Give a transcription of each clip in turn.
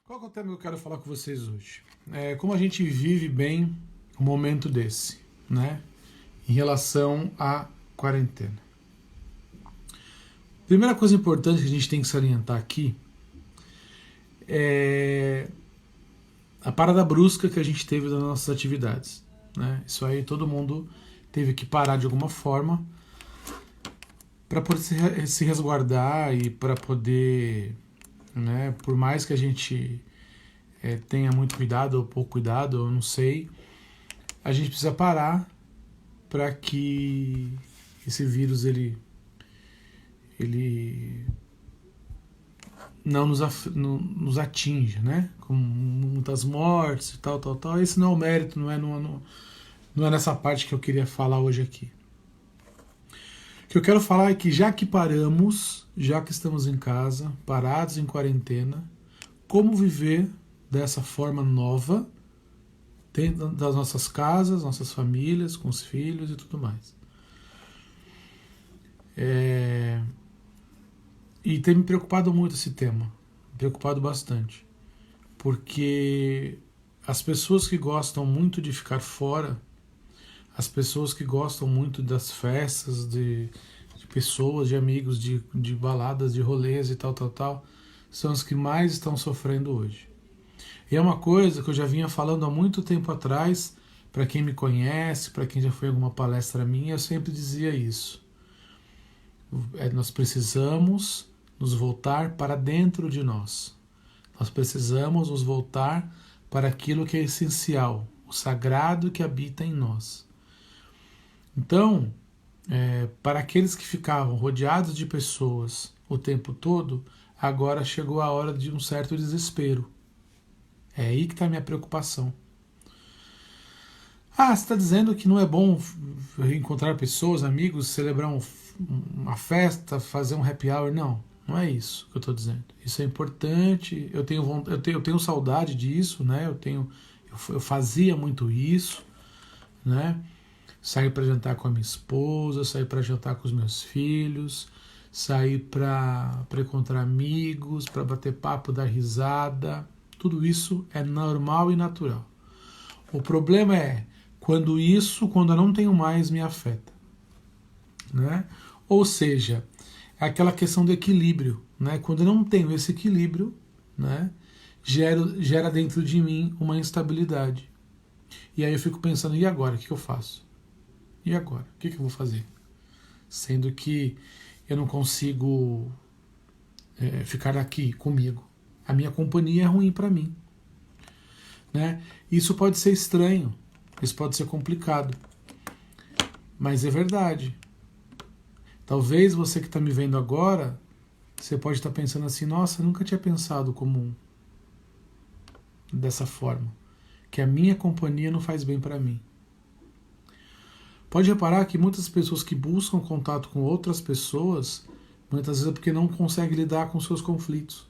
Qual que é o tema que eu quero falar com vocês hoje? Como a gente vive bem um momento desse, né? Em relação à quarentena. Primeira coisa importante que a gente tem que salientar aqui é a parada brusca que a gente teve das nossas atividades, né? Isso aí todo mundo teve que parar de alguma forma para poder se resguardar e para poder, né, por mais que a gente tenha muito cuidado ou pouco cuidado, eu não sei, a gente precisa parar para que esse vírus ele não nos atinja, né? Com muitas mortes e tal. Esse não é o mérito, não é nessa parte que eu queria falar hoje aqui. O que eu quero falar é que já que paramos, já que estamos em casa, parados em quarentena, como viver dessa forma nova dentro das nossas casas, nossas famílias, com os filhos e tudo mais. E tem me preocupado muito esse tema, me preocupado bastante, porque as pessoas que gostam muito de ficar fora, as pessoas que gostam muito das festas, de pessoas, de amigos, de baladas, de rolês e tal, são os que mais estão sofrendo hoje. E é uma coisa que eu já vinha falando há muito tempo atrás, para quem me conhece, para quem já foi em alguma palestra minha, eu sempre dizia isso. Nós precisamos nos voltar para dentro de nós. Nós precisamos nos voltar para aquilo que é essencial, o sagrado que habita em nós. Então, para aqueles que ficavam rodeados de pessoas o tempo todo, agora chegou a hora de um certo desespero. É aí que está a minha preocupação. Você está dizendo que não é bom encontrar pessoas, amigos, celebrar uma festa, fazer um happy hour? Não, não é isso que eu estou dizendo. Isso é importante, eu tenho saudade disso, né? Eu fazia muito isso, né? Sair para jantar com a minha esposa, sair para jantar com os meus filhos, sair para encontrar amigos, para bater papo, dar risada. Tudo isso é normal e natural. O problema é quando eu não tenho mais, me afeta, né? Ou seja, é aquela questão do equilíbrio, né? Quando eu não tenho esse equilíbrio, né, gera dentro de mim uma instabilidade. E aí eu fico pensando, e agora? O que eu faço? E agora? O que eu vou fazer? Sendo que eu não consigo ficar aqui comigo. A minha companhia é ruim para mim, né? Isso pode ser estranho, isso pode ser complicado, mas é verdade. Talvez você que está me vendo agora, você pode estar pensando assim, nossa, eu nunca tinha pensado dessa forma, que a minha companhia não faz bem para mim. Pode reparar que muitas pessoas que buscam contato com outras pessoas, muitas vezes é porque não conseguem lidar com seus conflitos,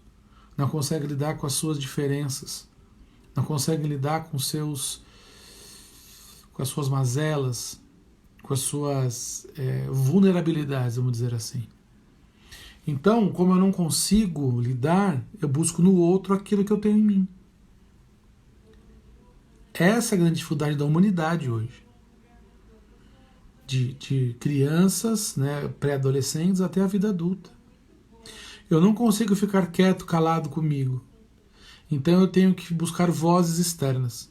não conseguem lidar com as suas diferenças, não conseguem lidar com as suas mazelas, com as suas vulnerabilidades, vamos dizer assim. Então, como eu não consigo lidar, eu busco no outro aquilo que eu tenho em mim. Essa é a grande dificuldade da humanidade hoje. De crianças, né, pré-adolescentes até a vida adulta. Eu não consigo ficar quieto, calado comigo. Então eu tenho que buscar vozes externas.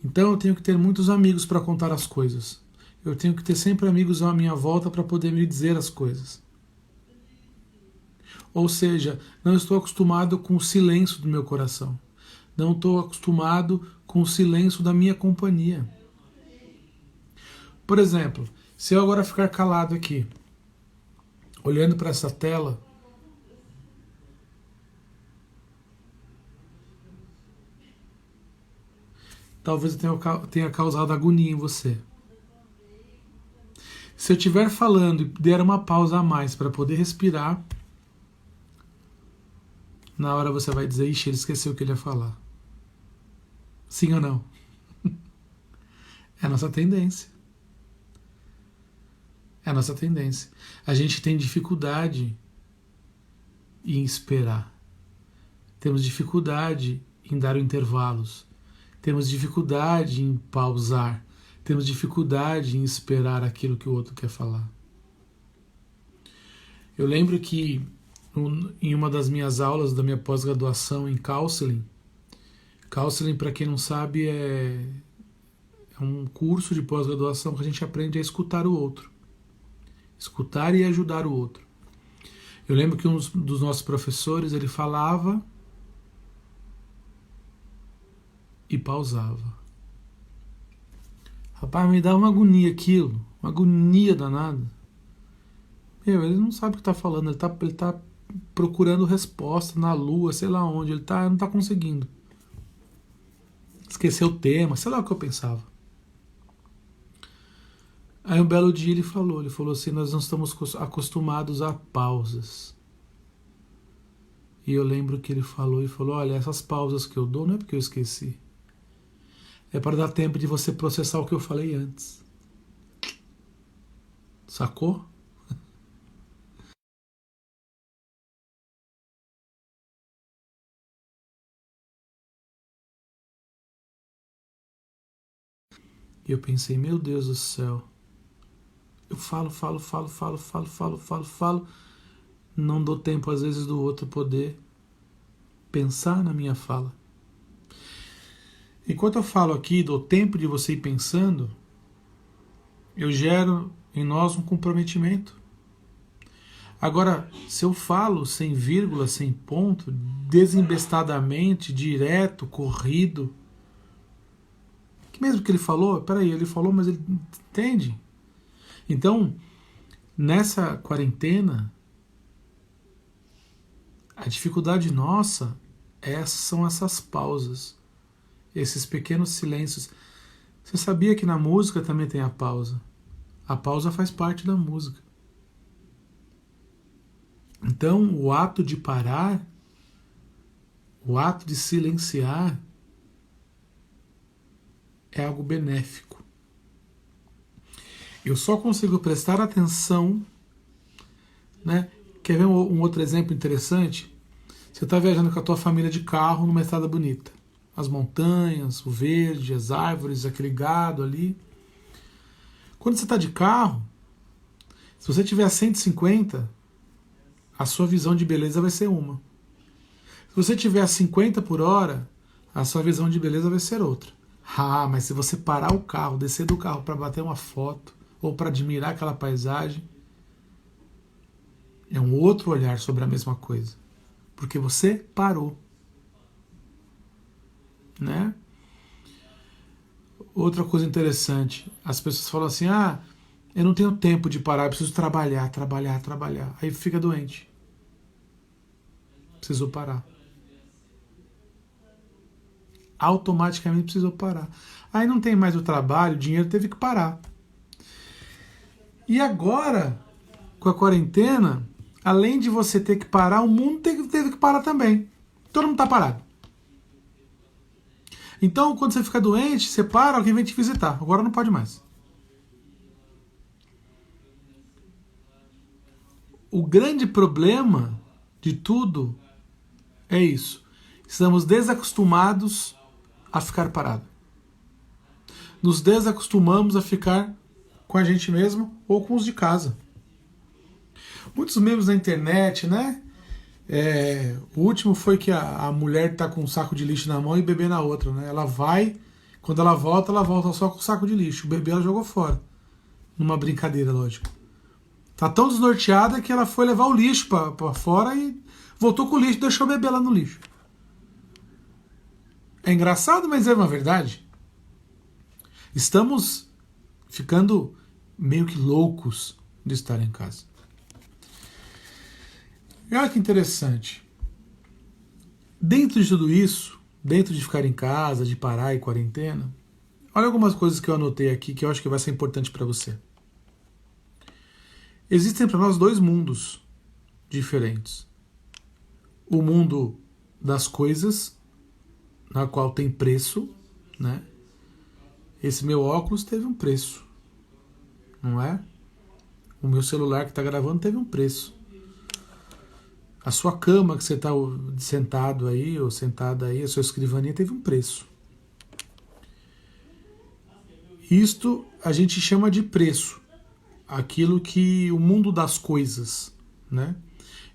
Então eu tenho que ter muitos amigos para contar as coisas. Eu tenho que ter sempre amigos à minha volta para poder me dizer as coisas. Ou seja, não estou acostumado com o silêncio do meu coração. Não estou acostumado com o silêncio da minha companhia. Por exemplo, se eu agora ficar calado aqui, olhando para essa tela, talvez eu tenha causado agonia em você. Se eu estiver falando e der uma pausa a mais para poder respirar, na hora você vai dizer, ixi, ele esqueceu o que ele ia falar. Sim ou não? É a nossa tendência. É a nossa tendência. A gente tem dificuldade em esperar. temos dificuldade em dar intervalos, temos dificuldade em pausar, temos dificuldade em esperar aquilo que o outro quer falar. Eu lembro que em uma das minhas aulas da minha pós-graduação em counseling, para quem não sabe, é um curso de pós-graduação que a gente aprende a escutar o outro. Escutar e ajudar o outro. Eu lembro que um dos nossos professores, ele falava e pausava. Rapaz, me dá uma agonia aquilo, uma agonia danada. Ele não sabe o que está falando, ele tá procurando resposta na lua, sei lá onde, não está conseguindo. Esqueceu o tema, sei lá o que eu pensava. Aí um belo dia ele falou assim, nós não estamos acostumados a pausas. E eu lembro que ele falou, olha, essas pausas que eu dou não é porque eu esqueci. É para dar tempo de você processar o que eu falei antes. Sacou? E eu pensei, meu Deus do céu. Eu falo, não dou tempo às vezes do outro poder pensar na minha fala. Enquanto eu falo aqui, dou tempo de você ir pensando, eu gero em nós um comprometimento. Agora, se eu falo sem vírgula, sem ponto, desembestadamente, direto, corrido, que mesmo que ele falou, peraí, ele falou, mas ele entende? Então, nessa quarentena, a dificuldade nossa são essas pausas, esses pequenos silêncios. Você sabia que na música também tem a pausa? A pausa faz parte da música. Então, o ato de parar, o ato de silenciar, é algo benéfico. Eu só consigo prestar atenção, né? Quer ver um outro exemplo interessante? Você está viajando com a tua família de carro numa estrada bonita. As montanhas, o verde, as árvores, aquele gado ali. Quando você está de carro, se você tiver a 150, a sua visão de beleza vai ser uma. Se você tiver a 50 por hora, a sua visão de beleza vai ser outra. Mas se você parar o carro, descer do carro para bater uma foto, ou para admirar aquela paisagem, é um outro olhar sobre a mesma coisa. Porque você parou. Né? Outra coisa interessante, as pessoas falam assim, eu não tenho tempo de parar, eu preciso trabalhar. Aí fica doente. Precisou parar. Automaticamente precisou parar. Aí não tem mais o trabalho, o dinheiro teve que parar. E agora, com a quarentena, além de você ter que parar, o mundo teve que parar também. Todo mundo está parado. Então, quando você fica doente, você para, alguém vem te visitar. Agora não pode mais. O grande problema de tudo é isso. Estamos desacostumados a ficar parado. Nos desacostumamos a ficar com a gente mesmo ou com os de casa. Muitos memes na internet, né? O último foi que a mulher está com um saco de lixo na mão e o bebê na outra, né? Ela vai, quando ela volta só com o saco de lixo. O bebê ela jogou fora. Numa brincadeira, lógico. Tá tão desnorteada que ela foi levar o lixo para fora e voltou com o lixo e deixou o bebê lá no lixo. É engraçado, mas é uma verdade. Estamos ficando meio que loucos de estar em casa. E olha que interessante. Dentro de tudo isso, dentro de ficar em casa, de parar e quarentena, olha algumas coisas que eu anotei aqui que eu acho que vai ser importante para você. Existem para nós dois mundos diferentes. O mundo das coisas, na qual tem preço, né? Esse meu óculos teve um preço, não é? O meu celular que está gravando teve um preço. A sua cama que você está sentado aí, ou sentada aí, a sua escrivaninha teve um preço. Isto a gente chama de preço. Aquilo que o mundo das coisas, né?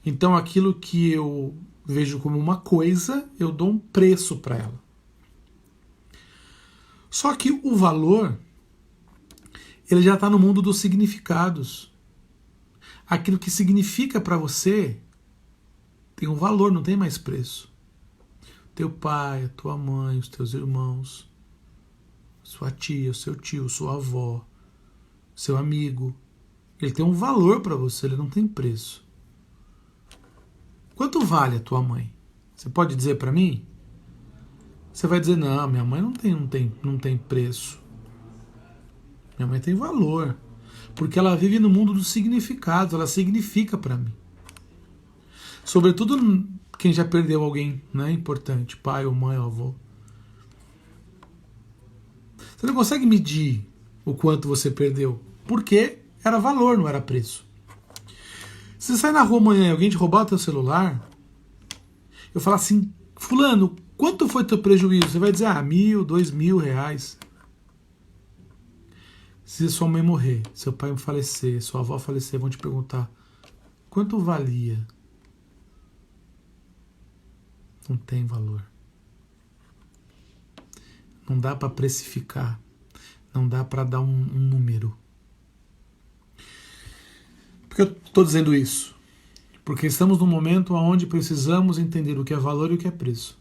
Então aquilo que eu vejo como uma coisa, eu dou um preço para ela. Só que o valor, ele já está no mundo dos significados. Aquilo que significa para você tem um valor, não tem mais preço. Teu pai, a tua mãe, os teus irmãos, sua tia, o seu tio, sua avó, seu amigo, ele tem um valor para você, ele não tem preço. Quanto vale a tua mãe? Você pode dizer para mim? Você vai dizer, não, minha mãe não tem preço. Minha mãe tem valor. Porque ela vive no mundo dos significados, ela significa para mim. Sobretudo quem já perdeu alguém, né, importante, pai ou mãe ou avô. Você não consegue medir o quanto você perdeu, porque era valor, não era preço. Se você sai na rua amanhã e alguém te roubar o teu celular, eu falar assim, fulano, quanto foi teu prejuízo? Você vai dizer, 1.000, 2.000 reais. Se sua mãe morrer, seu pai falecer, sua avó falecer, vão te perguntar, quanto valia? Não tem valor. Não dá para precificar. Não dá para dar um número. Por que eu estou dizendo isso? Porque estamos num momento onde precisamos entender o que é valor e o que é preço.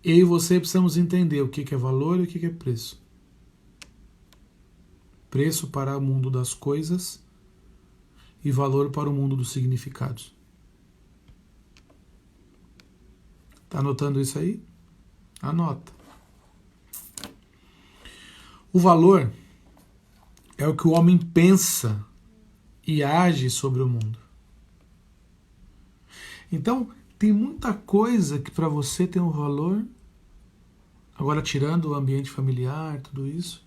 Eu e você precisamos entender o que é valor e o que é preço. Preço para o mundo das coisas e valor para o mundo dos significados. Tá anotando isso aí? Anota. O valor é o que o homem pensa e age sobre o mundo. Então, tem muita coisa que para você tem um valor, agora tirando o ambiente familiar, tudo isso,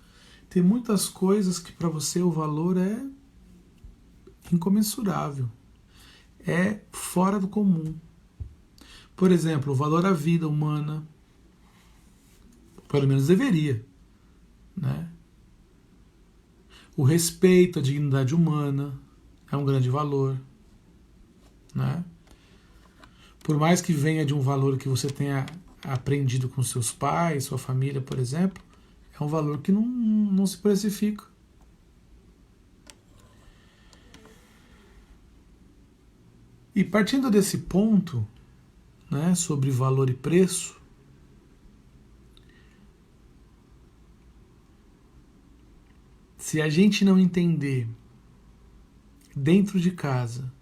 tem muitas coisas que para você o valor é incomensurável, é fora do comum. Por exemplo, o valor à vida humana, pelo menos deveria, né? O respeito à dignidade humana é um grande valor, né? Por mais que venha de um valor que você tenha aprendido com seus pais, sua família, por exemplo, é um valor que não se precifica. E partindo desse ponto, né, sobre valor e preço, se a gente não entender dentro de casa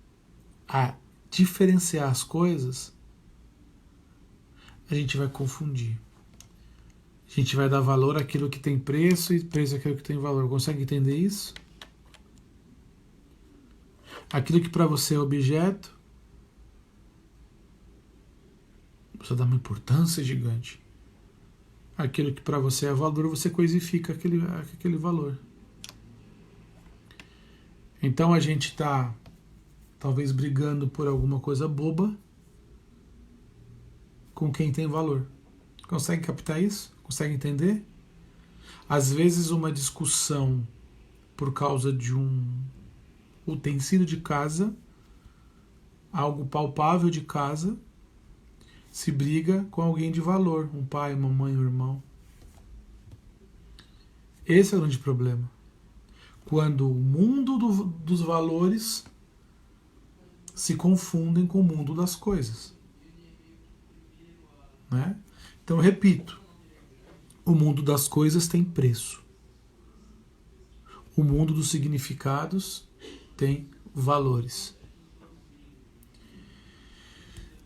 a diferenciar as coisas, a gente vai confundir. A gente vai dar valor àquilo que tem preço e preço àquilo que tem valor. Consegue entender isso? Aquilo que para você é objeto, você dá uma importância gigante. Aquilo que para você é valor, você coisifica aquele valor. Então a gente está talvez brigando por alguma coisa boba com quem tem valor. Consegue captar isso? Consegue entender? Às vezes uma discussão por causa de um utensílio de casa, algo palpável de casa, se briga com alguém de valor, um pai, uma mãe, um irmão. Esse é o grande problema. Quando o mundo dos valores se confundem com o mundo das coisas. Né? Então, eu repito, o mundo das coisas tem preço. O mundo dos significados tem valores.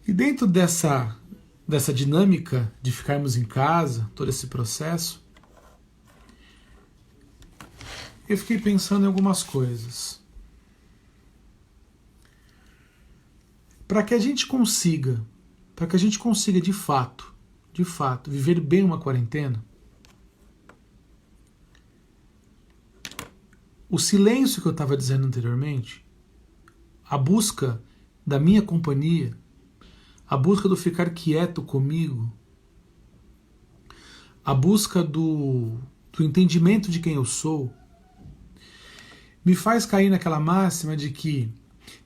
E dentro dessa dinâmica de ficarmos em casa, todo esse processo, eu fiquei pensando em algumas coisas. Para que a gente consiga de fato, viver bem uma quarentena, o silêncio que eu estava dizendo anteriormente, a busca da minha companhia, a busca do ficar quieto comigo, a busca do entendimento de quem eu sou, me faz cair naquela máxima de que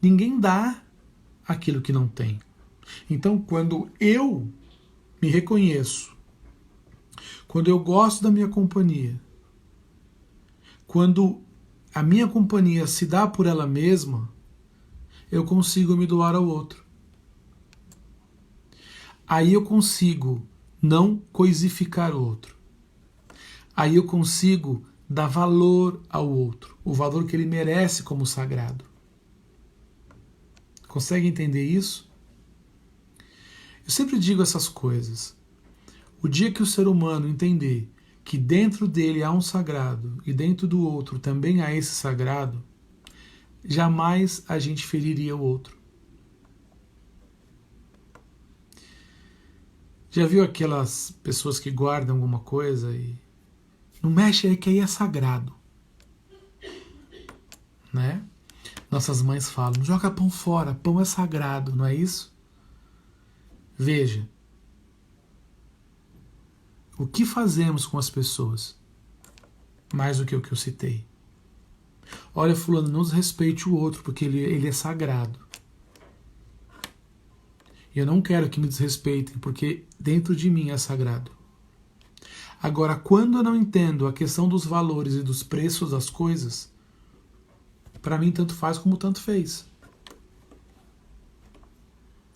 ninguém dá aquilo que não tem. Então, quando eu me reconheço, quando eu gosto da minha companhia, quando a minha companhia se dá por ela mesma, eu consigo me doar ao outro. Aí eu consigo não coisificar o outro. Aí eu consigo dar valor ao outro, o valor que ele merece como sagrado. Consegue entender isso? Eu sempre digo essas coisas. O dia que o ser humano entender que dentro dele há um sagrado e dentro do outro também há esse sagrado, jamais a gente feriria o outro. Já viu aquelas pessoas que guardam alguma coisa e não mexe aí que aí é sagrado, né? Nossas mães falam, joga pão fora, pão é sagrado, não é isso? Veja, o que fazemos com as pessoas? Mais do que o que eu citei. Olha, fulano, não desrespeite o outro, porque ele é sagrado. E eu não quero que me desrespeitem, porque dentro de mim é sagrado. Agora, quando eu não entendo a questão dos valores e dos preços das coisas, para mim tanto faz como tanto fez.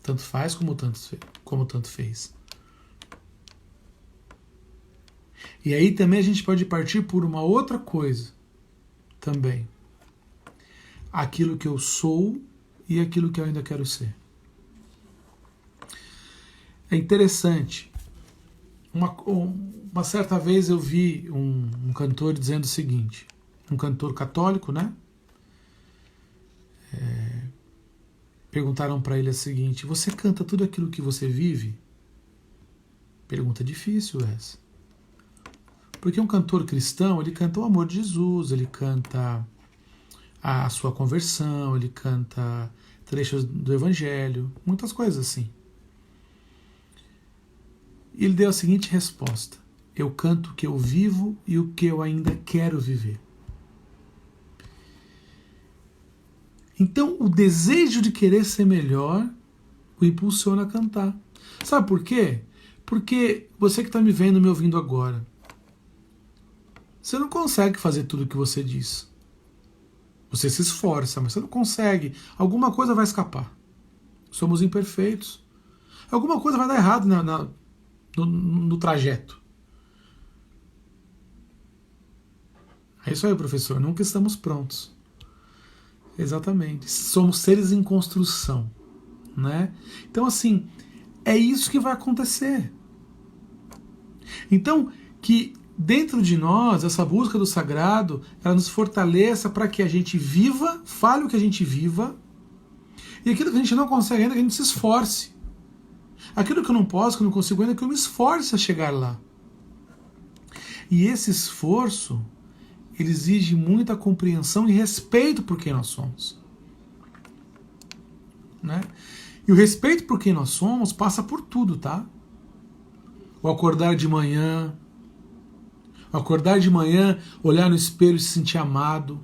Tanto faz como tanto fez. E aí também a gente pode partir por uma outra coisa também. Aquilo que eu sou e aquilo que eu ainda quero ser. É interessante. Uma certa vez eu vi um cantor dizendo o seguinte, um cantor católico, né? Perguntaram para ele o seguinte, você canta tudo aquilo que você vive? Pergunta difícil essa. Porque um cantor cristão, ele canta o amor de Jesus, ele canta a sua conversão, ele canta trechos do Evangelho, muitas coisas assim. E ele deu a seguinte resposta, eu canto o que eu vivo e o que eu ainda quero viver. Então, o desejo de querer ser melhor o impulsiona a cantar. Sabe por quê? Porque você que está me vendo, me ouvindo agora, você não consegue fazer tudo o que você diz. Você se esforça, mas você não consegue. Alguma coisa vai escapar. Somos imperfeitos. Alguma coisa vai dar errado no trajeto. É isso aí, professor. Nunca estamos prontos. Exatamente. Somos seres em construção, né? Então, assim, é isso que vai acontecer. Então, que dentro de nós, essa busca do sagrado, ela nos fortaleça para que a gente viva, fale o que a gente viva, e aquilo que a gente não consegue ainda, que a gente se esforce. Aquilo que eu não posso, que eu não consigo ainda, que eu me esforce a chegar lá. E esse esforço, ele exige muita compreensão e respeito por quem nós somos. Né? E o respeito por quem nós somos passa por tudo, tá? O acordar de manhã, olhar no espelho e se sentir amado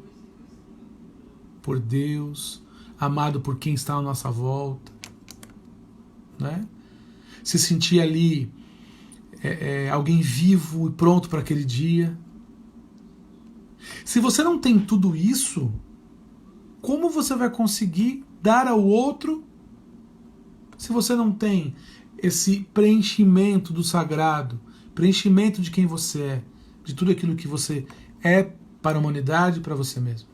por Deus, amado por quem está à nossa volta, né? Se sentir ali alguém vivo e pronto para aquele dia. Se você não tem tudo isso, como você vai conseguir dar ao outro se você não tem esse preenchimento do sagrado, preenchimento de quem você é, de tudo aquilo que você é para a humanidade e para você mesmo?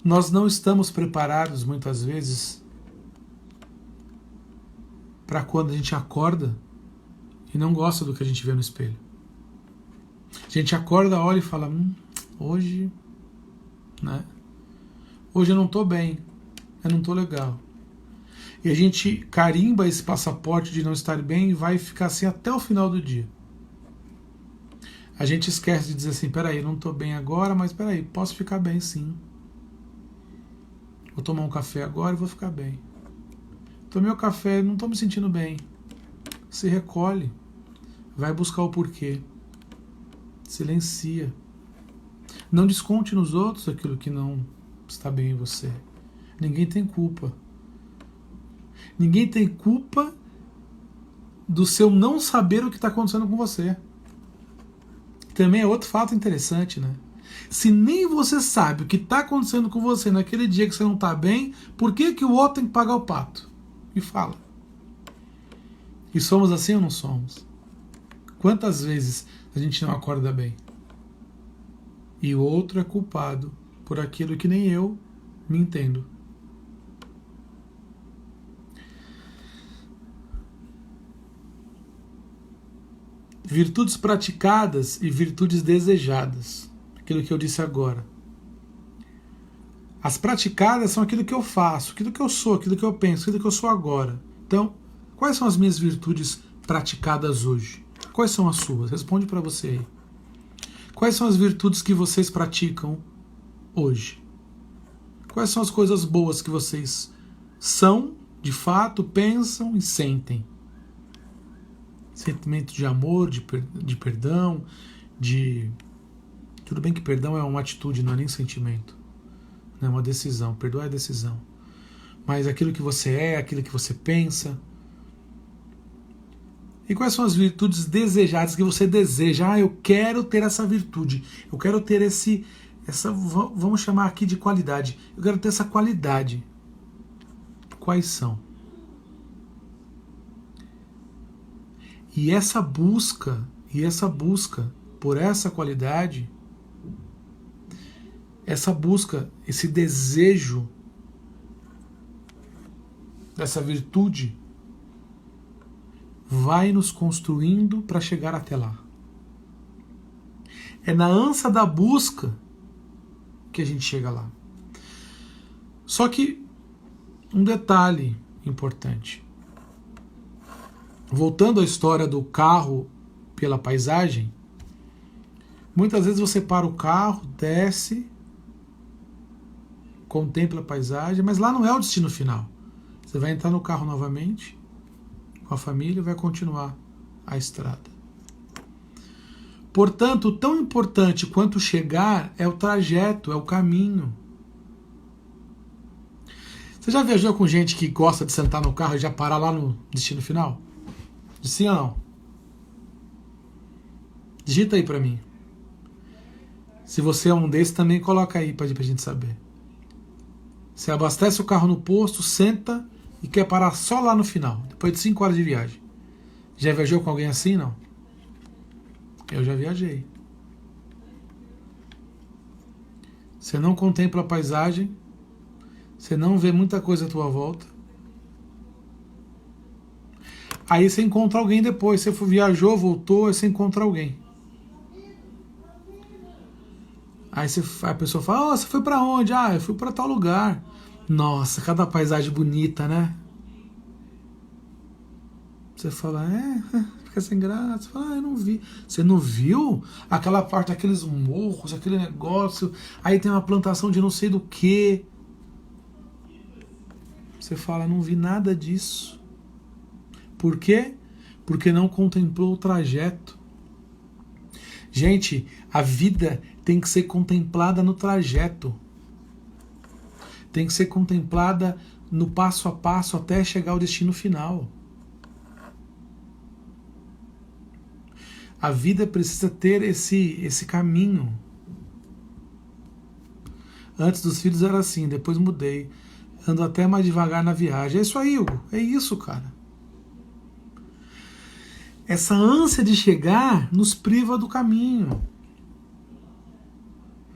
Nós não estamos preparados muitas vezes para quando a gente acorda e não gosta do que a gente vê no espelho. A gente acorda, olha e fala, hoje, né? Hoje eu não estou bem, eu não estou legal. E a gente carimba esse passaporte de não estar bem e vai ficar assim até o final do dia. a gente esquece de dizer assim, peraí, não estou bem agora, mas peraí, posso ficar bem sim. Vou tomar um café agora e vou ficar bem. Tomei o café, não estou me sentindo bem. Se recolhe, vai buscar o porquê. Silencia. Não desconte nos outros aquilo que não está bem em você. Ninguém tem culpa. Ninguém tem culpa do seu não saber o que está acontecendo com você. Também é outro fato interessante, né? Se nem você sabe o que está acontecendo com você naquele dia que você não está bem, por que que o outro tem que pagar o pato? E fala. E somos assim ou não somos? Quantas vezes a gente não acorda bem? E o outro é culpado por aquilo que nem eu me entendo. Virtudes praticadas e virtudes desejadas. Aquilo que eu disse agora. As praticadas são aquilo que eu faço, aquilo que eu sou, aquilo que eu penso, aquilo que eu sou agora. Então, quais são as minhas virtudes praticadas hoje? Quais são as suas? Responde para você aí. Quais são as virtudes que vocês praticam hoje? Quais são as coisas boas que vocês são, de fato, pensam e sentem? Sentimento de amor, de perdão, de... Tudo bem que perdão é uma atitude, não é nem sentimento. Não é uma decisão. Perdoar é decisão. Mas aquilo que você é, aquilo que você pensa. E quais são as virtudes desejadas que você deseja? Ah, eu quero ter essa virtude. Eu quero ter vamos chamar aqui de qualidade. Eu quero ter essa qualidade. Quais são? E essa busca por essa qualidade, essa busca, esse desejo dessa virtude vai nos construindo para chegar até lá. É na ânsia da busca que a gente chega lá. Só que um detalhe importante. Voltando à história do carro pela paisagem, muitas vezes você para o carro, desce, contempla a paisagem, mas lá não é o destino final. Você vai entrar no carro novamente, com a família, e vai continuar a estrada. Portanto, tão importante quanto chegar é o trajeto, é o caminho. Você já viajou com gente que gosta de sentar no carro e já parar lá no destino final? Sim ou não? Digita aí pra mim. Se você é um desses, também coloca aí pra gente saber. Você abastece o carro no posto, senta e quer parar só lá no final, depois de 5 horas de viagem. Já viajou com alguém assim, não? Eu já viajei. Você não contempla a paisagem, você não vê muita coisa à tua volta. Aí você encontra alguém depois. Você viajou, voltou, aí você encontra alguém. Aí a pessoa fala, você foi pra onde? Ah, eu fui pra tal lugar. Nossa, cada paisagem bonita, né? Você fala, fica sem graça. Você fala, eu não vi. Você não viu? Aquela parte, aqueles morros, aquele negócio. Aí tem uma plantação de não sei do que. Você fala, não vi nada disso. Por quê? Porque não contemplou o trajeto. Gente, a vida tem que ser contemplada no trajeto. Tem que ser contemplada no passo a passo até chegar ao destino final. A vida precisa ter esse caminho. Antes dos filhos era assim, depois mudei. Ando até mais devagar na viagem. É isso aí, Hugo. É isso, cara. Essa ânsia de chegar nos priva do caminho.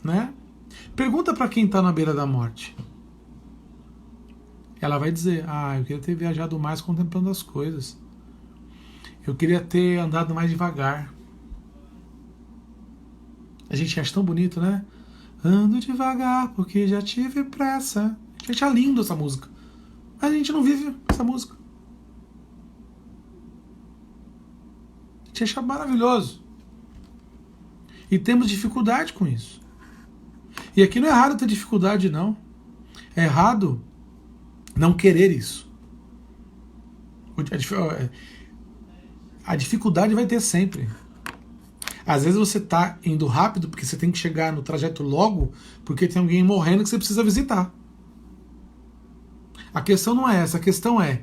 Né? Pergunta para quem está na beira da morte. Ela vai dizer, eu queria ter viajado mais contemplando as coisas. Eu queria ter andado mais devagar. A gente acha tão bonito, né? Ando devagar porque já tive pressa. A gente acha lindo essa música. Mas a gente não vive essa música. A gente acha maravilhoso. E temos dificuldade com isso. E aqui não é errado ter dificuldade, não. É errado não querer isso. A dificuldade vai ter sempre. Às vezes você está indo rápido porque você tem que chegar no trajeto logo porque tem alguém morrendo que você precisa visitar. A questão não é essa, a questão é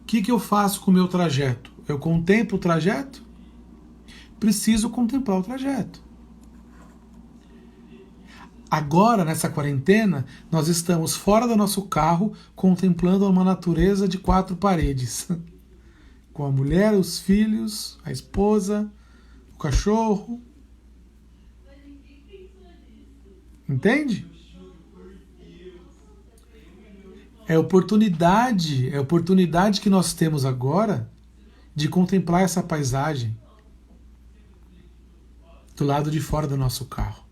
o que eu faço com o meu trajeto? Eu contemplo o trajeto? Preciso contemplar o trajeto. Agora, nessa quarentena, nós estamos fora do nosso carro contemplando uma natureza de 4 paredes. Com a mulher, os filhos, a esposa, o cachorro. Entende? É a oportunidade que nós temos agora de contemplar essa paisagem do lado de fora do nosso carro.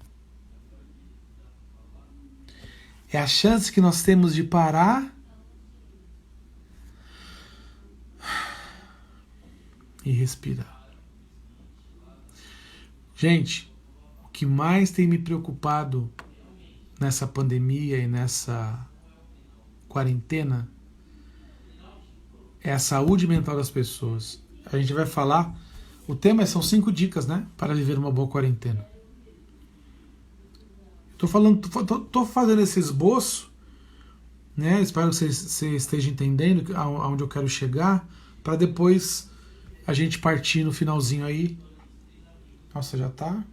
É a chance que nós temos de parar e respirar. Gente, o que mais tem me preocupado nessa pandemia e nessa quarentena é a saúde mental das pessoas. A gente vai falar, o tema são 5 dicas, né, para viver uma boa quarentena. Tô fazendo esse esboço, né? Espero que você esteja entendendo aonde eu quero chegar, para depois a gente partir no finalzinho aí. Nossa, já tá.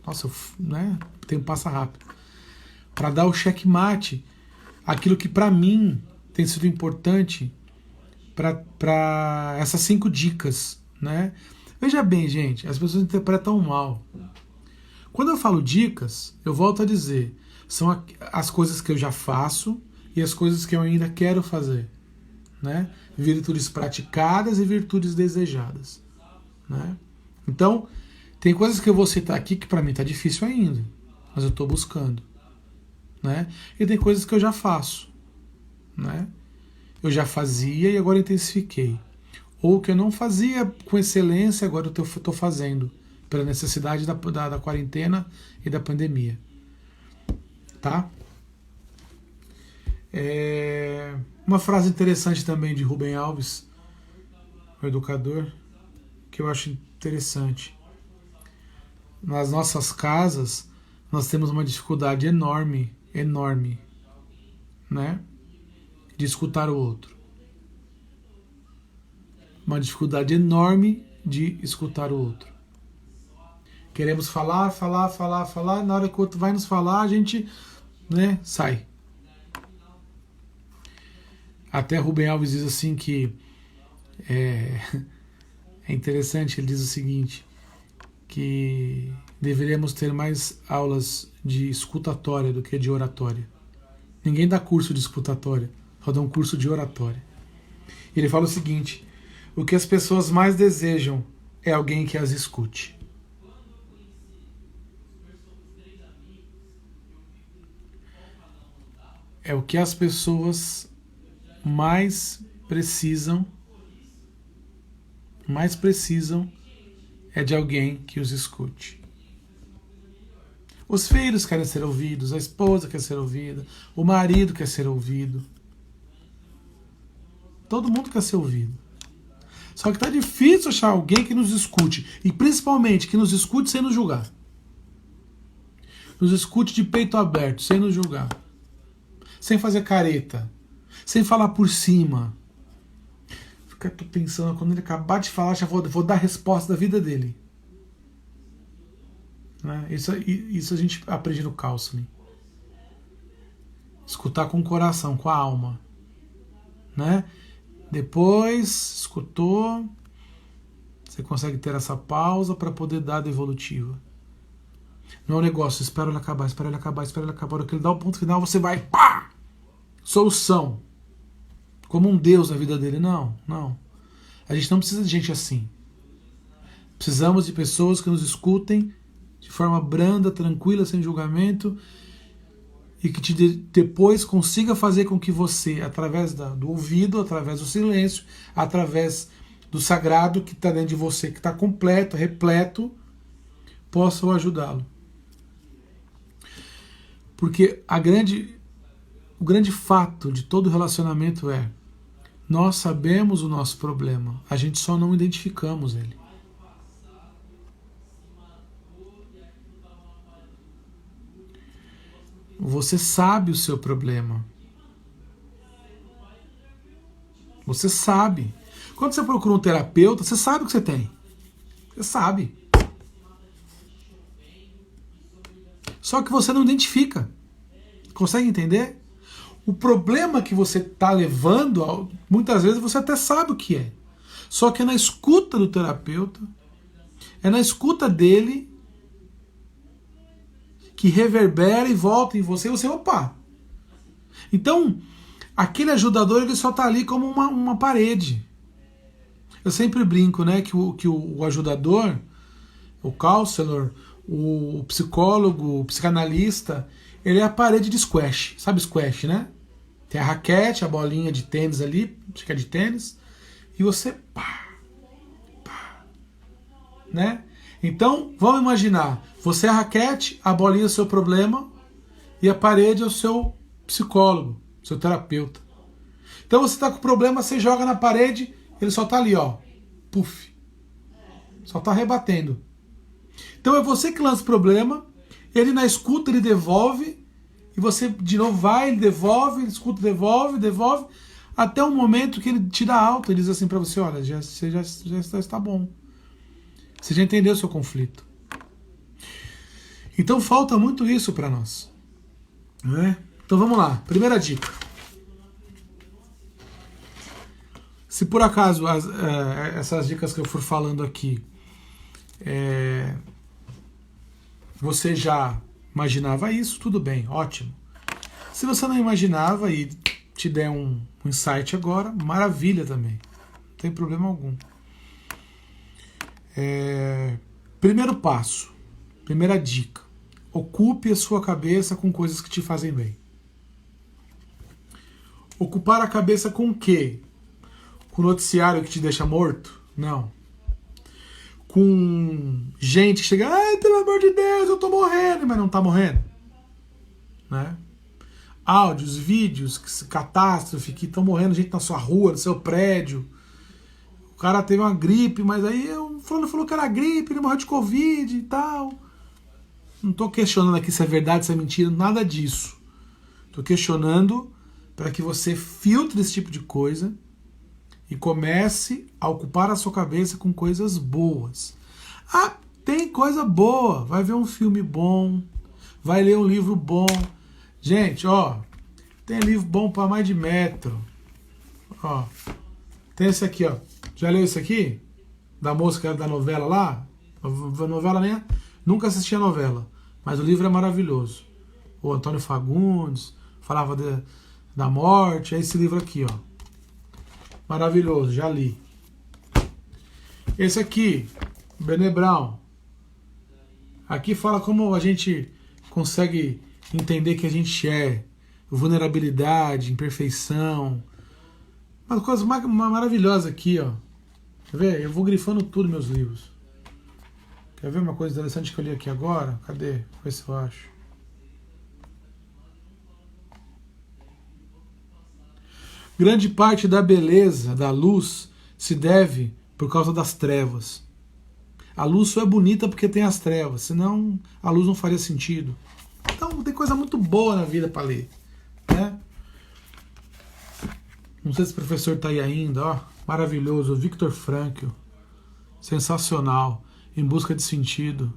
Nossa, né? O tempo passa rápido. Para dar o checkmate, aquilo que para mim tem sido importante para essas 5 dicas, né? Veja bem, gente, as pessoas interpretam mal. Quando eu falo dicas, eu volto a dizer, são as coisas que eu já faço e as coisas que eu ainda quero fazer, né? Virtudes praticadas e virtudes desejadas, né? Então, tem coisas que eu vou citar aqui que para mim tá difícil ainda, mas eu estou buscando, né? E tem coisas que eu já faço, né? Eu já fazia e agora intensifiquei. Ou que eu não fazia com excelência, agora eu estou fazendo, pela necessidade da quarentena e da pandemia. Tá? Uma frase interessante também de Rubem Alves, o educador, que eu acho interessante. Nas nossas casas, nós temos uma dificuldade enorme, né, de escutar o outro. Uma dificuldade enorme de escutar o outro. Queremos falar, na hora que o outro vai nos falar, a gente, né, sai. Até Rubem Alves diz assim que é interessante, ele diz o seguinte, que deveríamos ter mais aulas de escutatória do que de oratória. Ninguém dá curso de escutatória, só dá um curso de oratória. Ele fala o seguinte, o que as pessoas mais desejam é alguém que as escute. É o que as pessoas mais precisam é de alguém que os escute. Os filhos querem ser ouvidos, a esposa quer ser ouvida, o marido quer ser ouvido. Todo mundo quer ser ouvido. Só que tá difícil achar alguém que nos escute, e principalmente que nos escute sem nos julgar. Nos escute de peito aberto, sem nos julgar. Sem fazer careta, sem falar por cima. Tô pensando, quando ele acabar de falar, já vou dar a resposta da vida dele. Né? Isso a gente aprende no counseling. Escutar com o coração, com a alma. Né? Depois, escutou, você consegue ter essa pausa para poder dar a evolutiva. Não é um negócio, espera ele acabar. A hora que ele dá o ponto final, você vai, pá! Solução. Como um Deus na vida dele. Não. A gente não precisa de gente assim. Precisamos de pessoas que nos escutem de forma branda, tranquila, sem julgamento, e que depois consiga fazer com que você, através do ouvido, através do silêncio, através do sagrado que está dentro de você, que está completo, repleto, possam ajudá-lo. Porque o grande fato de todo relacionamento é: nós sabemos o nosso problema, a gente só não identificamos ele. Você sabe o seu problema. Você sabe. Quando você procura um terapeuta, você sabe o que você tem. Você sabe. Só que você não identifica. Consegue entender? O problema que você está levando, muitas vezes você até sabe o que é. Só que é na escuta do terapeuta, é na escuta dele, que reverbera e volta em você, e você, opa! Então, aquele ajudador, ele só está ali como uma parede. Eu sempre brinco, né, que o ajudador, o counselor, o psicólogo, o psicanalista, ele é a parede de squash. Sabe squash, né? Tem a raquete, a bolinha de tênis ali, acho que é de tênis, e você pá, pá, né? Então, vamos imaginar, você é a raquete, a bolinha é o seu problema, e a parede é o seu psicólogo, seu terapeuta. Então você está com o problema, você joga na parede, ele só está ali, ó, puf, só está rebatendo. Então é você que lança o problema, ele na escuta, ele devolve, e você de novo vai, ele devolve, ele escuta, devolve, até o momento que ele te dá alta, ele diz assim para você, olha, você já está bom. Você já entendeu o seu conflito. Então falta muito isso para nós. Né? Então vamos lá, primeira dica. Se por acaso essas dicas que eu for falando aqui, você já imaginava isso, tudo bem, ótimo. Se você não imaginava e te der um insight agora, maravilha também. Não tem problema algum. Primeiro passo, primeira dica: ocupe a sua cabeça com coisas que te fazem bem. Ocupar a cabeça com o quê? Com noticiário que te deixa morto? Não. Com gente que chega, ai, pelo amor de Deus, eu tô morrendo, mas não tá morrendo. Né? Áudios, vídeos, catástrofe, que estão morrendo gente na sua rua, no seu prédio. O cara teve uma gripe, mas aí o fulano falou que era gripe, ele morreu de Covid e tal. Não tô questionando aqui se é verdade, se é mentira, nada disso. Tô questionando para que você filtre esse tipo de coisa e comece a ocupar a sua cabeça com coisas boas. Ah, tem coisa boa. Vai ver um filme bom, vai ler um livro bom. Gente, ó, tem livro bom para mais de metro. Ó, tem esse aqui, ó. Já leu esse aqui? Da moça que era da novela lá? A novela nem... Nunca assisti a novela, mas o livro é maravilhoso. O Antônio Fagundes falava da morte. É esse livro aqui, ó. Maravilhoso, já li. Esse aqui, Brené Brown. Aqui fala como a gente consegue entender que a gente é vulnerabilidade, imperfeição. Uma coisa maravilhosa aqui, ó. Quer ver? Eu vou grifando tudo meus livros. Quer ver uma coisa interessante que eu li aqui agora? Cadê? Vou ver se eu acho. Grande parte da beleza, da luz, se deve por causa das trevas. A luz só é bonita porque tem as trevas, senão a luz não faria sentido. Então tem coisa muito boa na vida para ler. Né? Não sei se o professor está aí ainda, ó. Maravilhoso, Viktor Frankl. Sensacional. Em busca de sentido.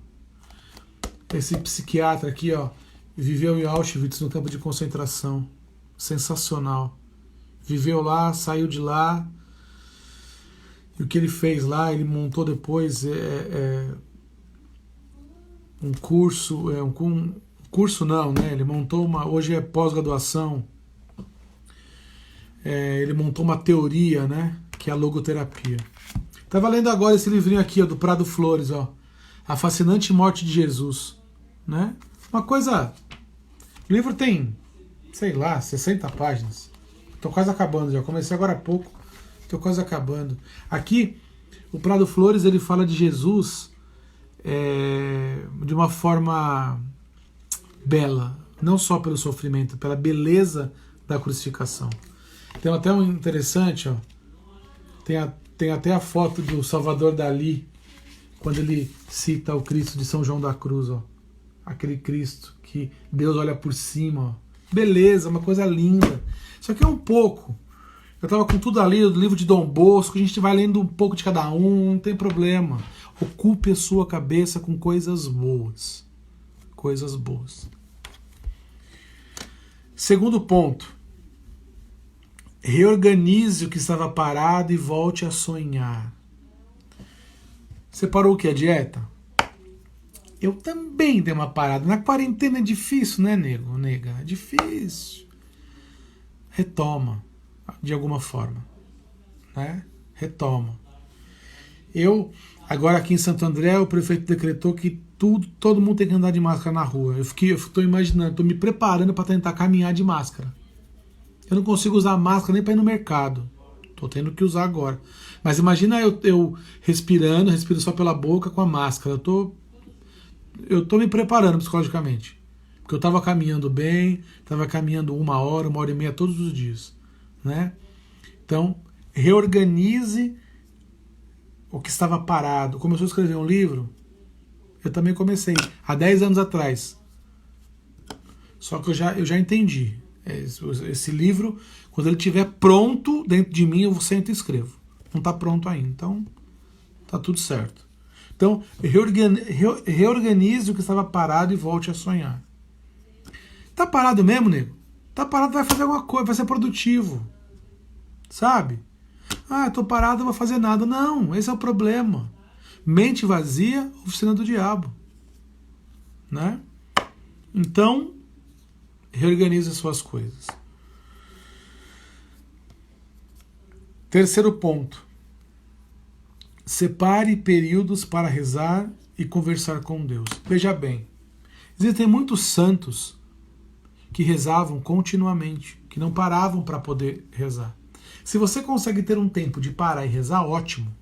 Esse psiquiatra aqui, ó, viveu em Auschwitz, no campo de concentração. Sensacional. Viveu lá, saiu de lá. E o que ele fez lá, ele montou depois um curso, curso não, né? Ele montou hoje é pós-graduação. Ele montou uma teoria, né? Que é a logoterapia. Estava lendo agora esse livrinho aqui, ó, do Prado Flores, ó, A Fascinante Morte de Jesus, né? Uma coisa... O livro tem, sei lá, 60 páginas. Estou quase acabando, já comecei agora há pouco, estou quase acabando. Aqui, o Prado Flores, ele fala de Jesus de uma forma bela, não só pelo sofrimento, pela beleza da crucificação. Tem até um interessante, ó, tem até a foto do Salvador Dalí, quando ele cita o Cristo de São João da Cruz, ó, aquele Cristo que Deus olha por cima, ó. Beleza, uma coisa linda. Isso aqui é um pouco. Eu estava com tudo ali, do livro de Dom Bosco, a gente vai lendo um pouco de cada um, não tem problema. Ocupe a sua cabeça com coisas boas. Coisas boas. Segundo ponto. Reorganize o que estava parado e volte a sonhar. Você parou o que? A dieta? Eu também dei uma parada. Na quarentena é difícil, né, nego? Nega? É difícil. Retoma, de alguma forma. Né? Retoma. Agora aqui em Santo André, o prefeito decretou que todo mundo tem que andar de máscara na rua. Eu estou imaginando, estou me preparando para tentar caminhar de máscara. Eu não consigo usar máscara nem para ir no mercado. Estou tendo que usar agora. Mas imagina eu respiro só pela boca com a máscara. Eu tô me preparando psicologicamente. Porque eu estava caminhando bem, estava caminhando 1 hora e meia todos os dias. Né? Então, reorganize o que estava parado. Começou a escrever um livro? Eu também comecei, há 10 anos atrás. Só que eu já entendi. Esse livro, quando ele estiver pronto dentro de mim, eu sento e escrevo. Não está pronto ainda, então está tudo certo. Então, reorganize o que estava parado e volte a sonhar. Tá parado mesmo, nego? Tá parado, vai fazer alguma coisa, vai ser produtivo. Sabe? Ah, tô parado, não vou fazer nada. Não, esse é o problema. Mente vazia, oficina do diabo. Né? Então, reorganize as suas coisas. Terceiro ponto. Separe períodos para rezar e conversar com Deus. Veja bem, existem muitos santos que rezavam continuamente, que não paravam para poder rezar. Se você consegue ter um tempo de parar e rezar, ótimo.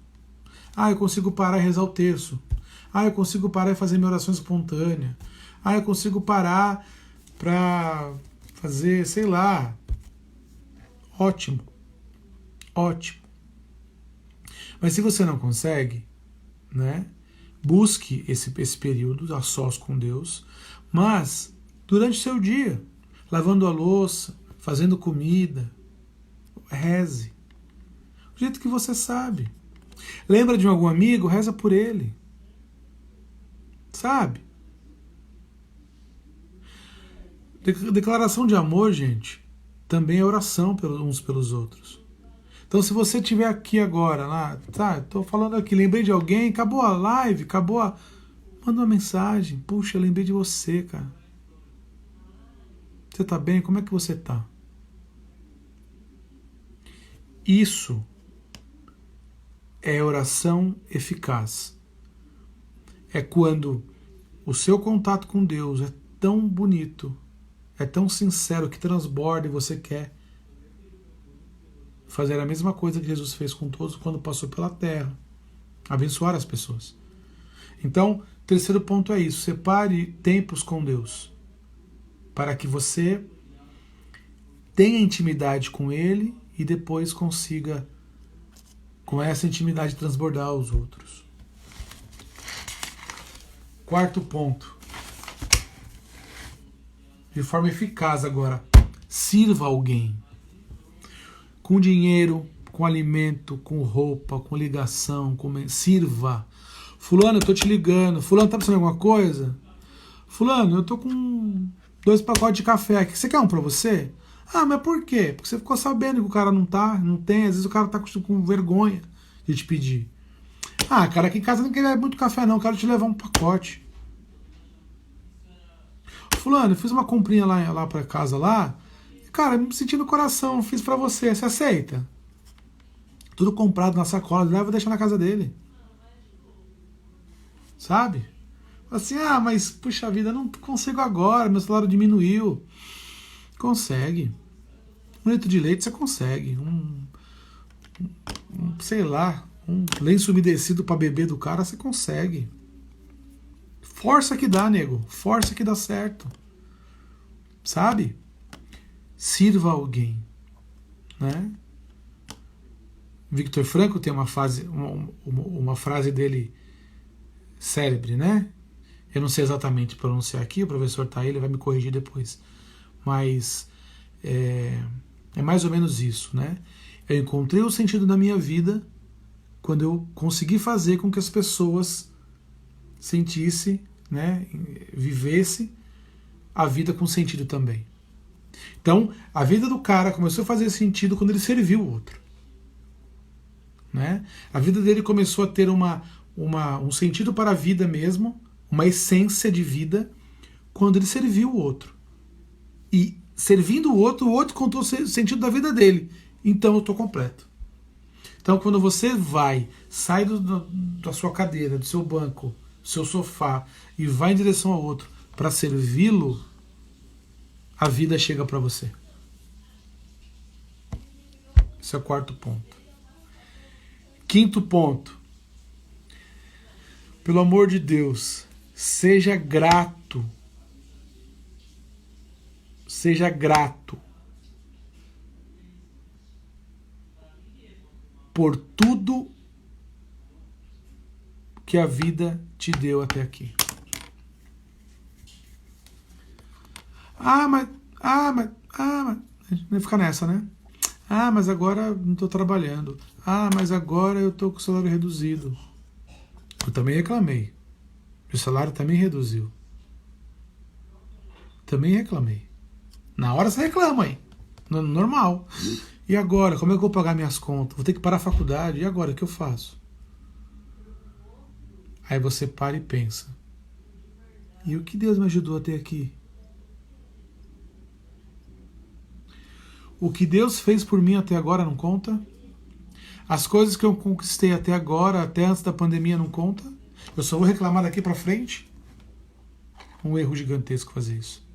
Ah, eu consigo parar e rezar o terço. Ah, eu consigo parar e fazer minha oração espontânea. Ah, eu consigo parar para fazer, sei lá. Ótimo. Ótimo. Mas se você não consegue, né, busque esse período a sós com Deus, mas durante o seu dia, lavando a louça, fazendo comida, reze. Do jeito que você sabe. Lembra de algum amigo? Reza por ele. Sabe? Declaração de amor, gente, também é oração uns pelos outros. Então, se você estiver aqui agora, lá, tá, tô falando aqui, lembrei de alguém, acabou a live, manda uma mensagem. Puxa, eu lembrei de você, cara. Você tá bem? Como é que você tá? Isso é oração eficaz. É quando o seu contato com Deus é tão bonito, é tão sincero, que transborda e você quer fazer a mesma coisa que Jesus fez com todos quando passou pela terra. Abençoar as pessoas. Então, terceiro ponto é isso. Separe tempos com Deus. Para que você tenha intimidade com Ele e depois consiga, com essa intimidade, transbordar aos outros. Quarto ponto. De forma eficaz agora. Sirva alguém. Com dinheiro, com alimento, com roupa, com ligação, sirva. Fulano, eu tô te ligando. Fulano, tá precisando de alguma coisa? Fulano, eu tô com 2 pacotes de café aqui. Você quer um pra você? Ah, mas por quê? Porque você ficou sabendo que o cara não tem. Às vezes o cara tá com vergonha de te pedir. Ah, cara, aqui em casa não queria muito café não. Quero te levar um pacote. Fulano, eu fiz uma comprinha lá pra casa lá. Cara, me senti no coração, fiz pra você. Você aceita? Tudo comprado na sacola, leva e deixa na casa dele. Sabe? Assim, ah, mas puxa vida, não consigo agora, meu salário diminuiu. Consegue. 1 litro de leite você consegue. Sei lá, um lenço umedecido para beber do cara você consegue. Força que dá, nego. Força que dá certo. Sabe? Sirva alguém. Né? Victor Frankl tem uma frase dele célebre, né? Eu não sei exatamente pronunciar aqui, o professor tá aí, ele vai me corrigir depois. Mas é mais ou menos isso, né? Eu encontrei o sentido da minha vida quando eu consegui fazer com que as pessoas sentissem, né, vivessem a vida com sentido também. Então, a vida do cara começou a fazer sentido quando ele serviu o outro. Né? A vida dele começou a ter um sentido para a vida mesmo, uma essência de vida, quando ele serviu o outro. E servindo o outro contou o sentido da vida dele. Então eu estou completo. Então quando você sai da sua cadeira, do seu banco, do seu sofá, e vai em direção ao outro para servi-lo, a vida chega para você. Esse é o quarto ponto. Quinto ponto. Pelo amor de Deus, seja grato. Seja grato por tudo que a vida te deu até aqui. Mas a gente vai ficar nessa, né? Mas agora não estou trabalhando. Mas agora eu estou com o salário reduzido. Eu também reclamei. O salário também reduziu. Também reclamei. Na hora você reclama aí. Normal. E agora? Como é que eu vou pagar minhas contas? Vou ter que parar a faculdade. E agora? O que eu faço? Aí você para e pensa. E o que Deus me ajudou até aqui? O que Deus fez por mim até agora não conta? As coisas que eu conquistei até agora, até antes da pandemia, não conta? Eu só vou reclamar daqui para frente? Um erro gigantesco fazer isso.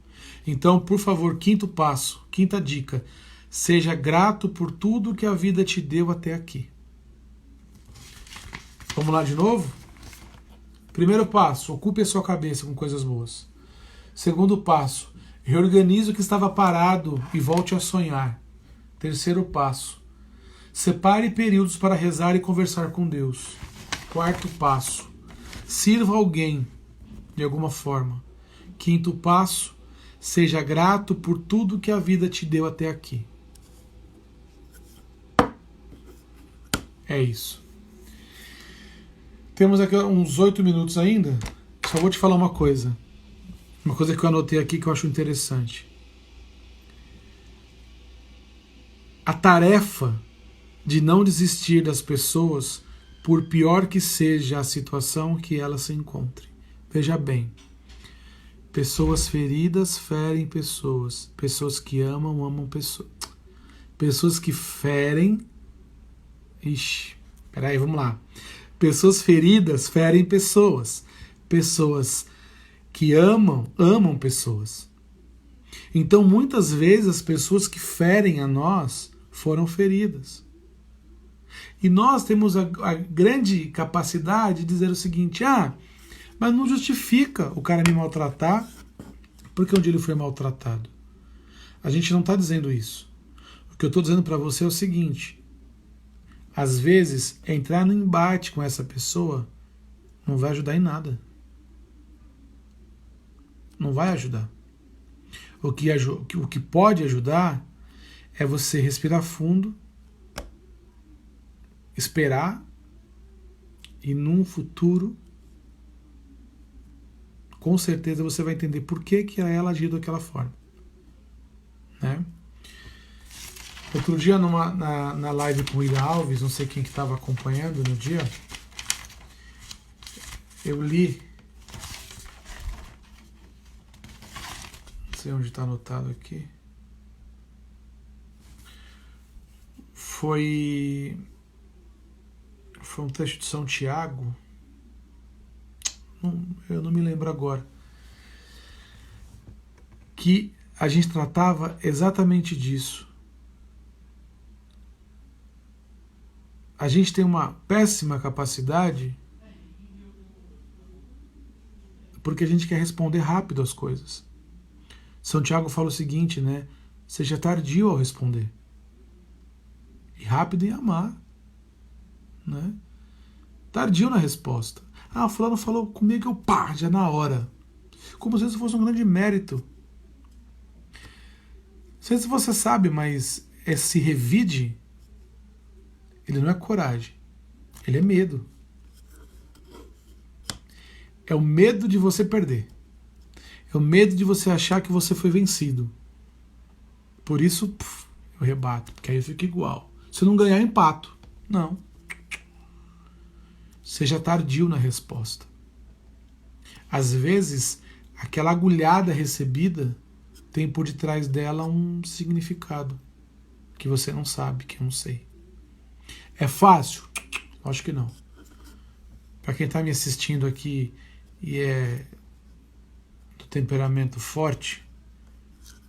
Então, por favor, quinto passo, quinta dica. Seja grato por tudo que a vida te deu até aqui. Vamos lá de novo? Primeiro passo, ocupe a sua cabeça com coisas boas. Segundo passo, reorganize o que estava parado e volte a sonhar. Terceiro passo, separe períodos para rezar e conversar com Deus. Quarto passo, sirva alguém de alguma forma. Quinto passo, seja grato por tudo que a vida te deu até aqui. É isso. Temos aqui uns 8 minutos ainda. Só vou te falar uma coisa. Uma coisa que eu anotei aqui que eu acho interessante. A tarefa de não desistir das pessoas, por pior que seja a situação que elas se encontrem. Veja bem. Pessoas feridas ferem pessoas. Pessoas que amam, amam pessoas. Pessoas que ferem... Peraí, vamos lá. Pessoas feridas ferem pessoas. Pessoas que amam, amam pessoas. Então, muitas vezes, as pessoas que ferem a nós foram feridas. E nós temos a grande capacidade de dizer o seguinte, mas não justifica o cara me maltratar porque um dia ele foi maltratado. A gente não está dizendo isso. O que eu estou dizendo para você é o seguinte, às vezes, entrar no embate com essa pessoa não vai ajudar em nada. Não vai ajudar. O que pode ajudar é você respirar fundo, esperar e num futuro com certeza você vai entender por que ela agiu daquela forma. Né? Outro dia na live com o Ida Alves, não sei quem que estava acompanhando no dia, eu li, não sei onde está anotado aqui, foi um texto de São Tiago, eu não me lembro agora, que a gente tratava exatamente disso. A gente tem uma péssima capacidade Porque a gente quer responder rápido as coisas. São Tiago fala o seguinte, né? Seja tardio ao responder. E rápido em amar. Né? Tardio na resposta. Ah, fulano falou comigo, eu pá, já na hora. Como se isso fosse um grande mérito. Não sei se você sabe, mas esse revide, ele não é coragem. Ele é medo. É o medo de você perder. É o medo de você achar que você foi vencido. Por isso, eu rebato, porque aí fica igual. Se eu não ganhar, eu empato. Não. Seja tardio na resposta. Às vezes, aquela agulhada recebida tem por detrás dela um significado que você não sabe, que eu não sei. É fácil? Acho que não. Para quem está me assistindo aqui e é do temperamento forte,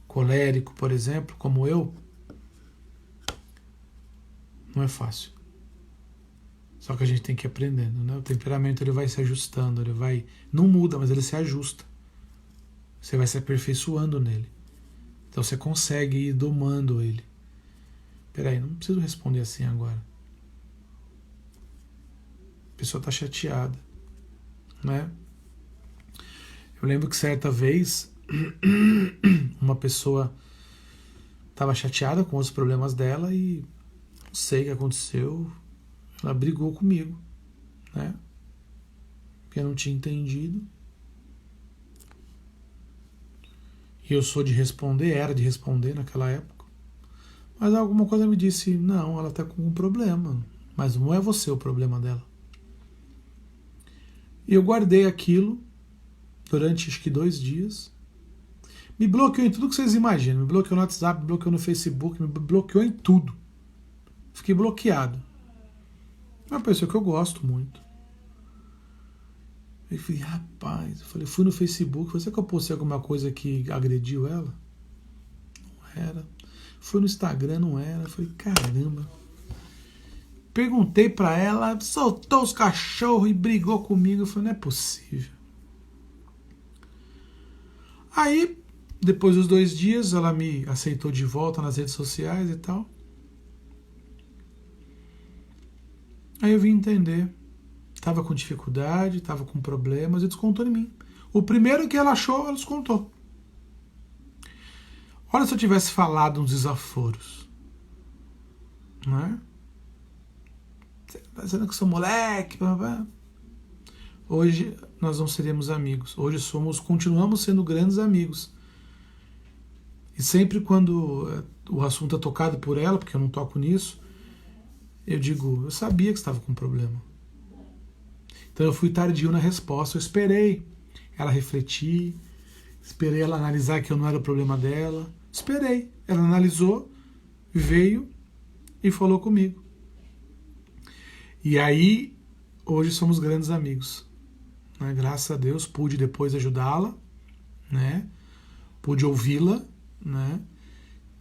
colérico, por exemplo, como eu, não é fácil. Só que a gente tem que ir aprendendo, né? O temperamento ele vai se ajustando, ele vai... Não muda, mas ele se ajusta. Você vai se aperfeiçoando nele. Então você consegue ir domando ele. Peraí, não preciso responder assim agora. A pessoa está chateada, né? Eu lembro que certa vez uma pessoa estava chateada com os problemas dela e não sei o que aconteceu. Ela brigou comigo, né? Porque eu não tinha entendido. E eu sou de responder, era de responder naquela época. Mas alguma coisa me disse, não, ela está com um problema. Mas não é você o problema dela. E eu guardei aquilo durante acho que 2 dias. Me bloqueou em tudo que vocês imaginam. Me bloqueou no WhatsApp, me bloqueou no Facebook, me bloqueou em tudo. Fiquei bloqueado. É uma pessoa que eu gosto muito. Eu falei, rapaz, fui no Facebook, será que eu postei alguma coisa que agrediu ela? Não era. Fui no Instagram, não era. Eu falei, caramba. Perguntei pra ela, soltou os cachorros e brigou comigo. Eu falei, não é possível. Aí, depois dos 2 dias, ela me aceitou de volta nas redes sociais e tal. Aí eu vim entender. Tava com dificuldade, tava com problemas e descontou em mim. O primeiro que ela achou, ela descontou. Olha se eu tivesse falado uns desaforos. Não é? Você tá dizendo que eu sou moleque, blá, blá. Hoje nós não seremos amigos. Hoje continuamos sendo grandes amigos. E sempre quando o assunto é tocado por ela, porque eu não toco nisso, eu digo, eu sabia que você estava com problema. Então eu fui tardio na resposta, eu esperei ela refletir, esperei ela analisar que eu não era o problema dela, esperei. Ela analisou, veio e falou comigo. E aí, hoje somos grandes amigos. Né? Graças a Deus, pude depois ajudá-la, né? Pude ouvi-la, né?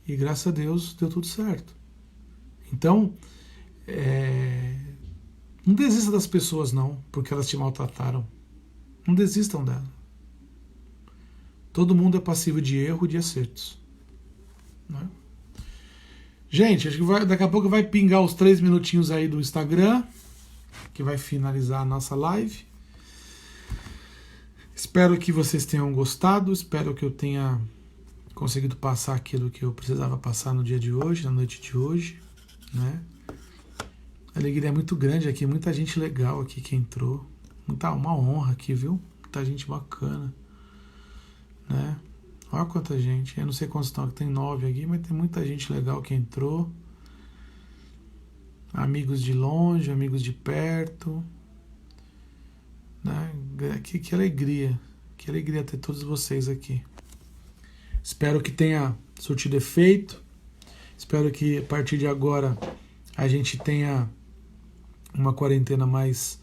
E graças a Deus deu tudo certo. Então, não desista das pessoas não, porque elas te maltrataram. Não desistam dela. Todo mundo é passível de erro e de acertos. Né? Gente, acho que daqui a pouco vai pingar os 3 minutinhos aí do Instagram, que vai finalizar a nossa live. Espero que vocês tenham gostado, espero que eu tenha conseguido passar aquilo que eu precisava passar no dia de hoje, na noite de hoje, né? A alegria é muito grande aqui, muita gente legal aqui que entrou. Uma honra aqui, viu? Muita gente bacana, né? Olha quanta gente. Eu não sei quantos estão, tem 9 aqui, mas tem muita gente legal que entrou. Amigos de longe, amigos de perto. Né? Que alegria. Que alegria ter todos vocês aqui. Espero que tenha surtido efeito. Espero que a partir de agora a gente tenha uma quarentena mais...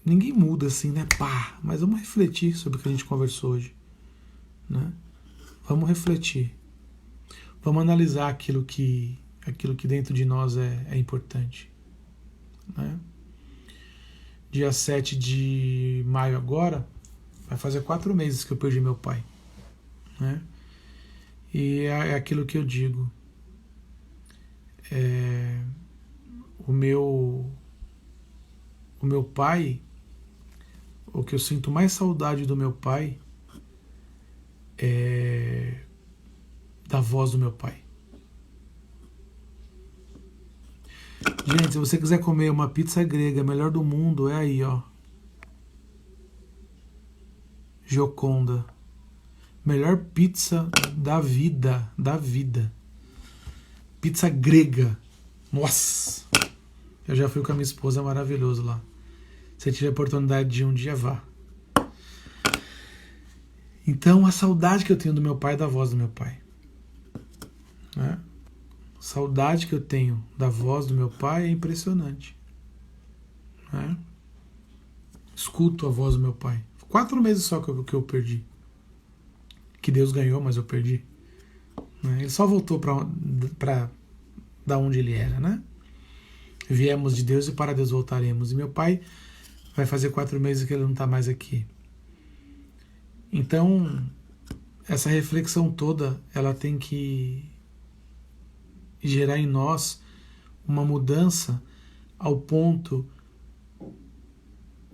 Ninguém muda assim, né? Pá! Mas vamos refletir sobre o que a gente conversou hoje. Né? Vamos refletir. Vamos analisar aquilo que dentro de nós é importante. Né? dia 7 de maio agora, vai fazer 4 meses que eu perdi meu pai, né? E é aquilo que eu digo. O meu pai, o que eu sinto mais saudade do meu pai é da voz do meu pai. Gente, se você quiser comer uma pizza grega, melhor do mundo, é aí, ó. Gioconda. Melhor pizza da vida, da vida. Pizza grega. Nossa! Eu já fui com a minha esposa, maravilhoso lá. Se tiver oportunidade de um dia, vá. Então, a saudade que eu tenho do meu pai é da voz do meu pai. Né? A saudade que eu tenho da voz do meu pai é impressionante. Né? Escuto a voz do meu pai. 4 meses só que eu perdi. Que Deus ganhou, mas eu perdi. Né? Ele só voltou para da onde ele era, né? Viemos de Deus e para Deus voltaremos. E meu pai vai fazer 4 meses que ele não está mais aqui. Então, essa reflexão toda, ela tem que gerar em nós uma mudança ao ponto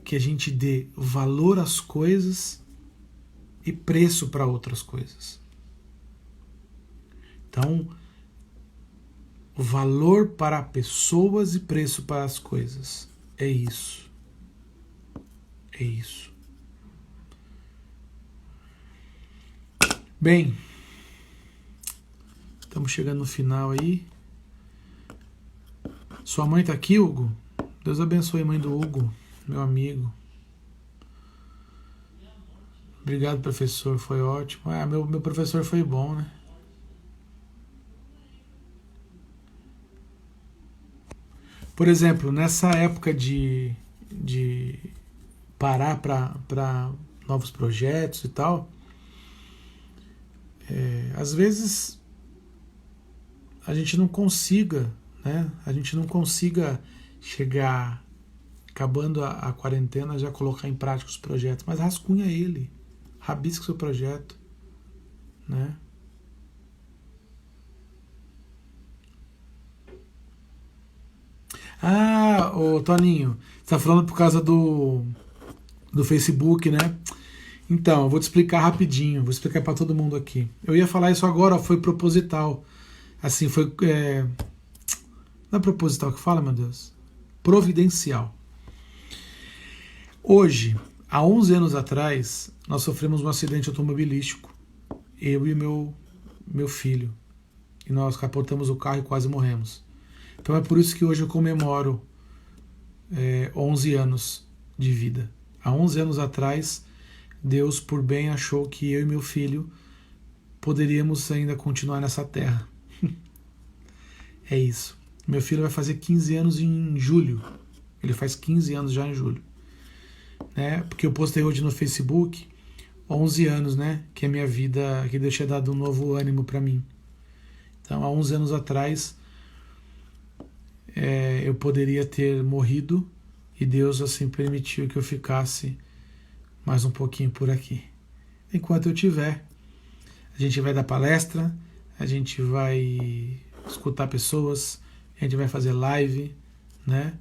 que a gente dê valor às coisas e preço para outras coisas. Então, valor para pessoas e preço para as coisas. É isso. É isso. Bem, estamos chegando no final aí. Sua mãe tá aqui, Hugo? Deus abençoe a mãe do Hugo, meu amigo. Obrigado, professor, foi ótimo. Meu professor foi bom, né? Por exemplo, nessa época de parar para novos projetos e tal, às vezes a gente não consiga, né? A gente não consiga chegar, acabando a quarentena, já colocar em prática os projetos, mas rascunha ele, rabisca o seu projeto, né? Ô Toninho, você tá falando por causa do Facebook, né? Então, eu vou te explicar rapidinho, vou explicar para todo mundo aqui. Eu ia falar isso agora, foi proposital. Assim, foi... Não é proposital que fala, meu Deus? Providencial. Hoje, há 11 anos atrás, nós sofremos um acidente automobilístico. Eu e meu filho. E nós capotamos o carro e quase morremos. Então é por isso que hoje eu comemoro 11 anos de vida. Há 11 anos atrás, Deus, por bem, achou que eu e meu filho poderíamos ainda continuar nessa terra. É isso. Meu filho vai fazer 15 anos em julho. Ele faz 15 anos já em julho. Né? Porque eu postei hoje no Facebook 11 anos, né? Que a minha vida, que Deus tinha dado um novo ânimo para mim. Então, há 11 anos atrás, eu poderia ter morrido e Deus assim permitiu que eu ficasse mais um pouquinho por aqui. Enquanto eu tiver, a gente vai dar palestra, a gente vai escutar pessoas, a gente vai fazer live, né?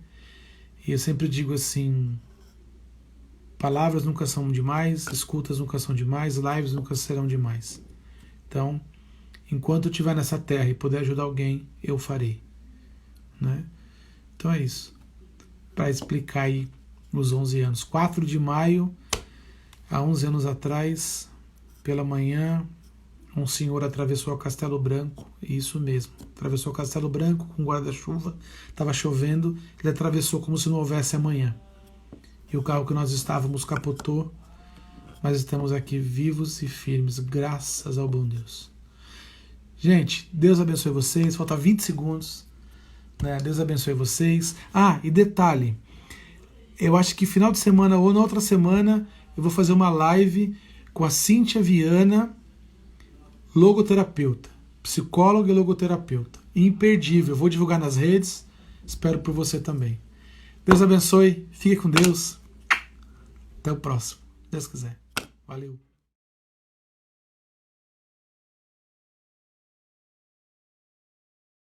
E eu sempre digo assim, palavras nunca são demais, escutas nunca são demais, lives nunca serão demais. Então, enquanto eu estiver nessa terra e puder ajudar alguém, eu farei. Né? Então é isso. Para explicar aí os 11 anos. 4 de maio, há 11 anos atrás, pela manhã, um senhor atravessou o Castelo Branco, isso mesmo, atravessou o Castelo Branco com guarda-chuva, estava chovendo, ele atravessou como se não houvesse amanhã. E o carro que nós estávamos capotou, mas estamos aqui vivos e firmes, graças ao bom Deus. Gente, Deus abençoe vocês, falta 20 segundos, né? Deus abençoe vocês. E detalhe, eu acho que final de semana ou na outra semana eu vou fazer uma live com a Cíntia Viana, logoterapeuta, psicóloga e logoterapeuta. Imperdível, vou divulgar nas redes, espero por você também. Deus abençoe, fique com Deus. Até o próximo, se Deus quiser. Valeu.